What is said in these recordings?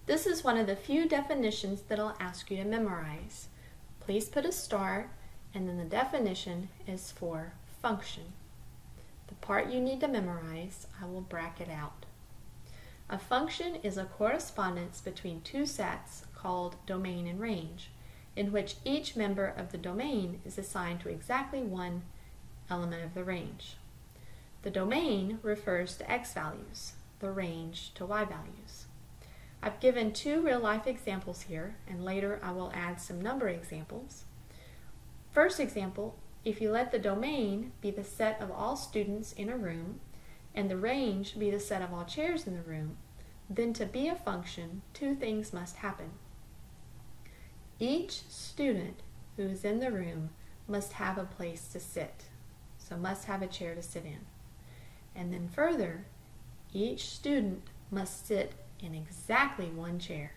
This is one of the few definitions that I'll ask you to memorize. Please put a star, and then the definition is for function. The part you need to memorize, I will bracket out. A function is a correspondence between two sets called domain and range, in which each member of the domain is assigned to exactly one element of the range. The domain refers to x values, the range to y values. I've given two real-life examples here, and later I will add some number examples. First example, if you let the domain be the set of all students in a room, and the range be the set of all chairs in the room, then to be a function, two things must happen. Each student who is in the room must have a place to sit, so must have a chair to sit in. And then further, each student must sit in exactly one chair.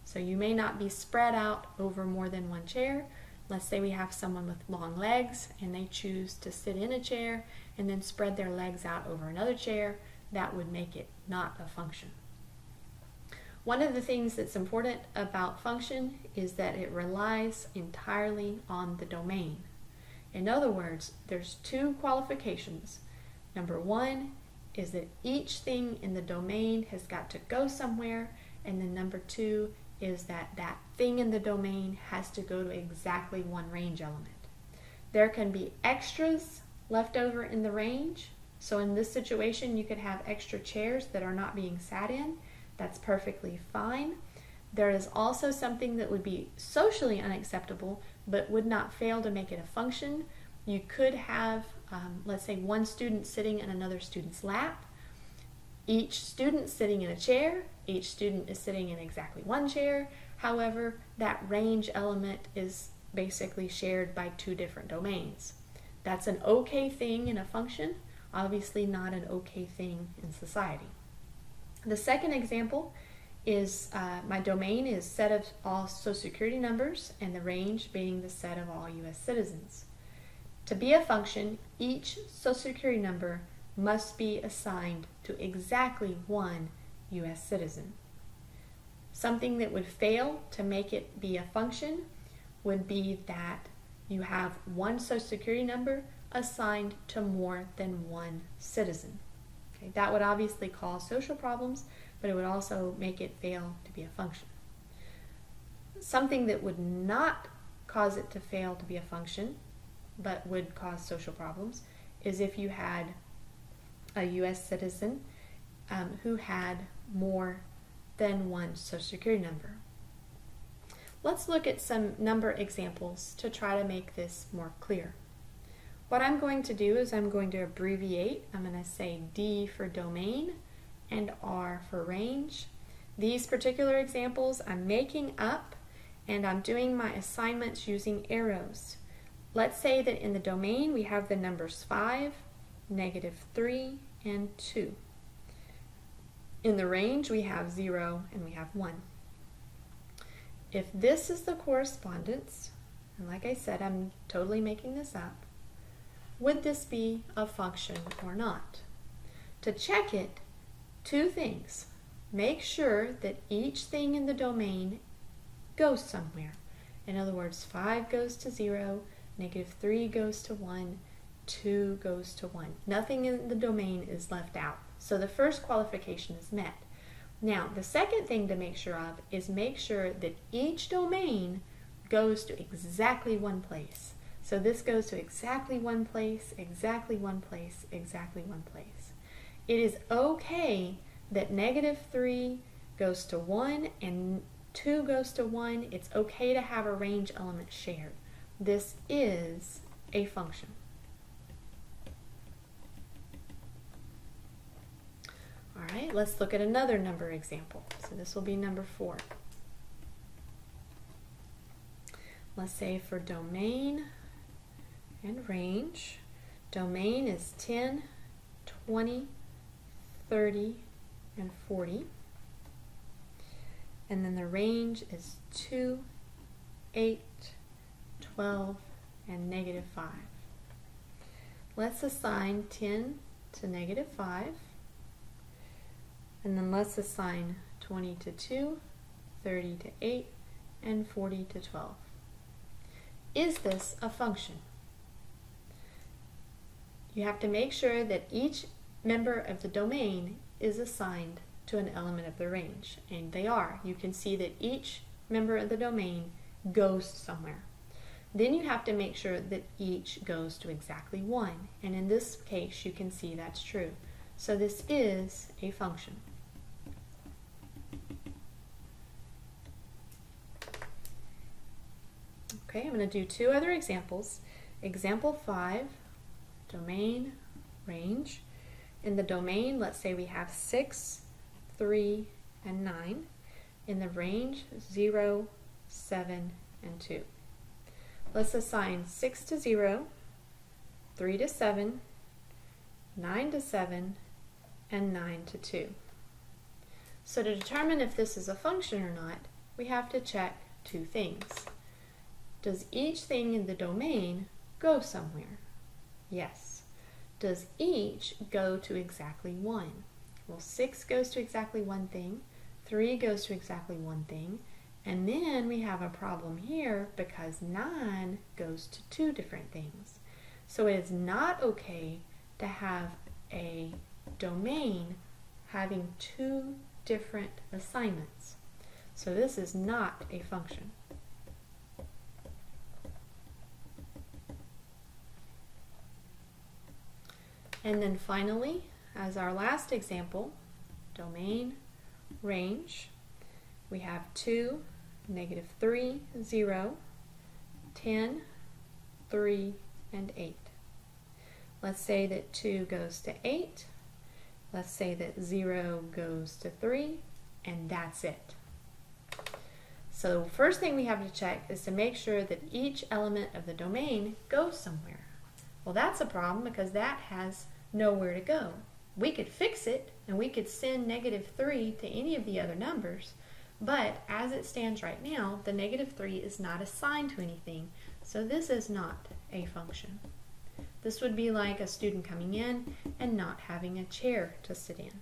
So you may not be spread out over more than one chair. Let's say we have someone with long legs and they choose to sit in a chair and then spread their legs out over another chair. That would make it not a function. One of the things that's important about function is that it relies entirely on the domain. In other words, there's two qualifications. Number one is that each thing in the domain has got to go somewhere, and then number two is that that thing in the domain has to go to exactly one range element. There can be extras left over in the range, so in this situation you could have extra chairs that are not being sat in. That's perfectly fine. There is also something that would be socially unacceptable but would not fail to make it a function. You could have, let's say, one student sitting in another student's lap, each student sitting in a chair, each student is sitting in exactly one chair. However, that range element is basically shared by two different domains. That's an okay thing in a function, obviously not an okay thing in society. The second example is my domain is set of all Social Security numbers and the range being the set of all U.S. citizens. To be a function, each Social Security number must be assigned to exactly one U.S. citizen. Something that would fail to make it be a function would be that you have one Social Security number assigned to more than one citizen. Okay, that would obviously cause social problems, but it would also make it fail to be a function. Something that would not cause it to fail to be a function, but would cause social problems, is if you had a U.S. citizen who had more than one Social Security number. Let's look at some number examples to try to make this more clear. What I'm going to do is I'm going to abbreviate. I'm going to say D for domain and R for range. These particular examples I'm making up, and I'm doing my assignments using arrows. Let's say that in the domain we have the numbers 5, -3, and 2. In the range we have 0 and we have 1. If this is the correspondence, and like I said, I'm totally making this up, would this be a function or not? To check it, two things. Make sure that each thing in the domain goes somewhere. In other words, 5 goes to 0, -3 goes to 1, 2 goes to 1. Nothing in the domain is left out. So the first qualification is met. Now, the second thing to make sure of is make sure that each domain goes to exactly one place. So this goes to exactly one place, exactly one place, exactly one place. It is okay that -3 goes to 1 and 2 goes to 1. It's okay to have a range element shared. This is a function. All right, let's look at another number example. So this will be number 4. Let's say for domain and range, domain is 10, 20, 30, and 40. And then the range is 2, 8, 12, and -5. Let's assign 10 to -5. And then let's assign 20 to 2, 30 to 8, and 40 to 12. Is this a function? You have to make sure that each member of the domain is assigned to an element of the range, and they are. You can see that each member of the domain goes somewhere. Then you have to make sure that each goes to exactly 1, and in this case you can see that's true. So this is a function. Okay, I'm going to do 2 other examples. Example 5, domain, range. In the domain, let's say we have 6, 3, and 9. In the range, 0, 7, and 2. Let's assign 6 to 0, 3 to 7, 9 to 7, and 9 to 2. So to determine if this is a function or not, we have to check 2 things. Does each thing in the domain go somewhere? Yes. Does each go to exactly 1? Well, 6 goes to exactly 1 thing, 3 goes to exactly 1 thing, and then we have a problem here because 9 goes to 2 different things. So it is not okay to have a domain having 2 different assignments. So this is not a function. And then finally, as our last example, domain, range, we have 2, -3, 0, 10, 3, and 8. Let's say that 2 goes to 8. Let's say that 0 goes to 3, and that's it. So first thing we have to check is to make sure that each element of the domain goes somewhere. Well, that's a problem because that has nowhere to go. We could fix it and we could send -3 to any of the other numbers, but as it stands right now, the -3 is not assigned to anything, so this is not a function. This would be like a student coming in and not having a chair to sit in.